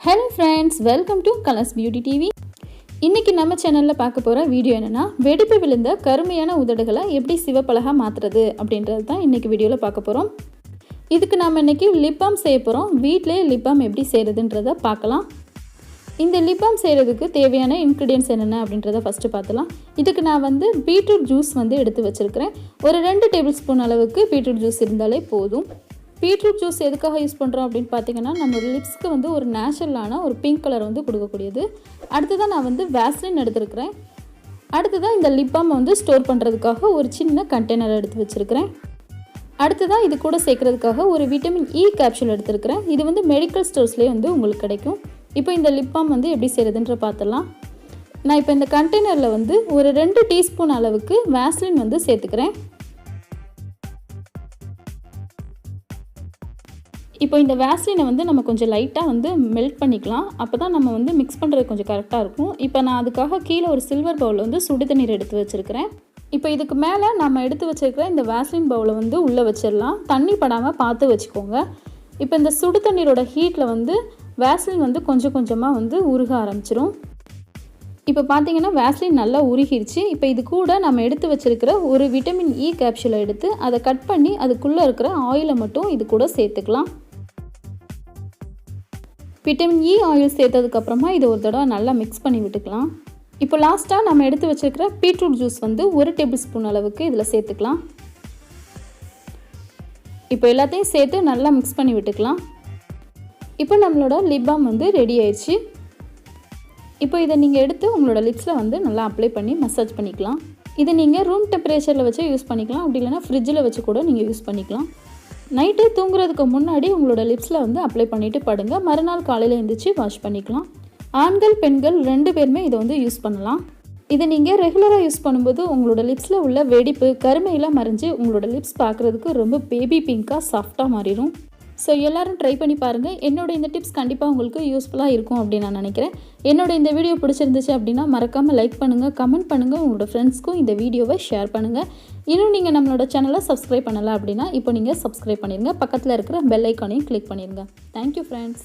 Hello friends, welcome to Colors Beauty TV. இன்னைக்கு நம்ம சேனல்ல பார்க்க போற வீடியோ என்னன்னா வெடிப்பு விழுந்த கருமையான உதடுகளை எப்படி சிவப்பழகா மாத்துறது அப்படின்றது தான் இன்னைக்கு வீடியோல பார்க்க போறோம். இதுக்கு நாம இன்னைக்கு லிப் பாம் செய்ய போறோம். வீட்லயே லிப் பாம் எப்படி செய்யறதுன்றத பார்க்கலாம். இந்த லிப் பாம் செய்யறதுக்கு தேவையான ingredients என்னென்ன அப்படின்றத ஃபர்ஸ்ட் பார்த்தலாம். இதுக்கு நான் வந்து பீட்ரூட் ஜூஸ் வந்து எடுத்து வச்சிருக்கேன். ஒரு 2 டேபிள்ஸ்பூன் அளவுக்கு பீட்ரூட் ஜூஸ் இருந்தாலே போதும். பீட்ரூட் ஜூஸ் எதுக்காக யூஸ் பண்ணுறோம் அப்படின்னு பார்த்தீங்கன்னா நம்ம லிப்ஸ்க்கு வந்து ஒரு நேச்சுரலான ஒரு பிங்க் கலர் வந்து கொடுக்கக்கூடியது. அடுத்ததான் நான் வந்து வேஸ்லின் எடுத்துருக்கிறேன். அடுத்ததான் இந்த லிப் பாம் வந்து ஸ்டோர் பண்ணுறதுக்காக ஒரு சின்ன கண்டெய்னர் எடுத்து வச்சுருக்கிறேன். அடுத்ததான் இது கூட சேர்க்குறதுக்காக ஒரு விட்டமின் இ கேப்சூல் எடுத்துருக்கிறேன். இது வந்து மெடிக்கல் ஸ்டோர்ஸ்லேயே வந்து உங்களுக்கு கிடைக்கும். இப்போ இந்த லிப் பாம் வந்து எப்படி செய்கிறதுன்ற பார்த்துடலாம். நான் இப்போ இந்த கண்டெய்னரில் வந்து ஒரு 2 டீஸ்பூன் அளவுக்கு வேஸ்லின் வந்து சேர்த்துக்கிறேன். இப்போ இந்த வேஸ்லினை வந்து நம்ம கொஞ்சம் லைட்டாக வந்து மெல்ட் பண்ணிக்கலாம். அப்போ தான் நம்ம வந்து மிக்ஸ் பண்ணுறது கொஞ்சம் கரெக்டாக இருக்கும். இப்போ நான் அதுக்காக கீழே ஒரு சில்வர் பவுலில் வந்து சுடு தண்ணீர் எடுத்து வச்சுருக்கிறேன். இப்போ இதுக்கு மேலே நம்ம எடுத்து வச்சுருக்கிற இந்த வேஸ்லின் பவுலை வந்து உள்ளே வச்சிடலாம். தண்ணி படாமல் பார்த்து வச்சுக்கோங்க. இப்போ இந்த சுடு தண்ணீரோட ஹீட்டில் வந்து வேஸ்லின் வந்து கொஞ்சம் கொஞ்சமாக வந்து உருக ஆரம்பிச்சிடும். இப்போ பார்த்தீங்கன்னா வேஸ்லின் நல்லா உருகிருச்சு. இப்போ இது கூட நம்ம எடுத்து வச்சுருக்கிற ஒரு விட்டமின் இ கேப்சூலை எடுத்து அதை கட் பண்ணி அதுக்குள்ளே இருக்கிற ஆயிலை மட்டும் இது கூட சேர்த்துக்கலாம். விட்டமின் இ ஆயில் சேர்த்ததுக்கப்புறமா இதை ஒரு தடவை நல்லா மிக்ஸ் பண்ணி விட்டுக்கலாம். இப்போ லாஸ்ட்டாக நம்ம எடுத்து வச்சுருக்கிற பீட்ரூட் ஜூஸ் வந்து 1 டேபிள் ஸ்பூன் அளவுக்கு இதில் சேர்த்துக்கலாம். இப்போ எல்லாத்தையும் சேர்த்து நல்லா மிக்ஸ் பண்ணி விட்டுக்கலாம். இப்போ நம்மளோட லிப் பாம் வந்து ரெடி ஆயிடுச்சு. இப்போ இதை நீங்கள் எடுத்து உங்களோட லிப்ஸில் வந்து நல்லா அப்ளை பண்ணி மசாஜ் பண்ணிக்கலாம். இதை நீங்கள் ரூம் டெம்பரேச்சரில் வச்சு யூஸ் பண்ணிக்கலாம். அப்படி இல்லைனா ஃப்ரிட்ஜில் வச்சு கூட நீங்கள் யூஸ் பண்ணிக்கலாம். நைட்டு தூங்குறதுக்கு முன்னாடி உங்களோட லிப்ஸில் வந்து அப்ளை பண்ணிவிட்டு படுங்க. மறுநாள் காலையில் எழுந்திரிச்சு வாஷ் பண்ணிக்கலாம். ஆண்கள் பெண்கள் 2 பேருமே இதை வந்து யூஸ் பண்ணலாம். இதை நீங்கள் ரெகுலராக யூஸ் பண்ணும்போது உங்களோட லிப்ஸில் உள்ள வெடிப்பு கருமையெல்லாம் மறைஞ்சு உங்களோட லிப்ஸ் பார்க்குறதுக்கு ரொம்ப பேபி பிங்காக சாஃப்டாக மாறிடும். ஸோ எல்லோரும் ட்ரை பண்ணி பாருங்கள். என்னோட இந்த டிப்ஸ் கண்டிப்பாக உங்களுக்கு யூஸ்ஃபுல்லாக இருக்கும் அப்படின்னு நான் நினைக்கிறேன். என்னோட இந்த வீடியோ பிடிச்சிருந்துச்சு அப்படின்னா மறக்காமல் லைக் பண்ணுங்கள், கமெண்ட் பண்ணுங்கள், உங்களோட ஃப்ரெண்ட்ஸ்க்கும் இந்த வீடியோவை ஷேர் பண்ணுங்கள். இன்னும் நீங்கள் நம்மளோட சேனலை சப்ஸ்கிரைப் பண்ணலை அப்படின்னா இப்போ நீங்கள் சப்ஸ்கிரைப் பண்ணிடுங்க. பக்கத்தில் இருக்கிற பெல் ஐக்கானையும் கிளிக் பண்ணிடுங்க. Thank you friends.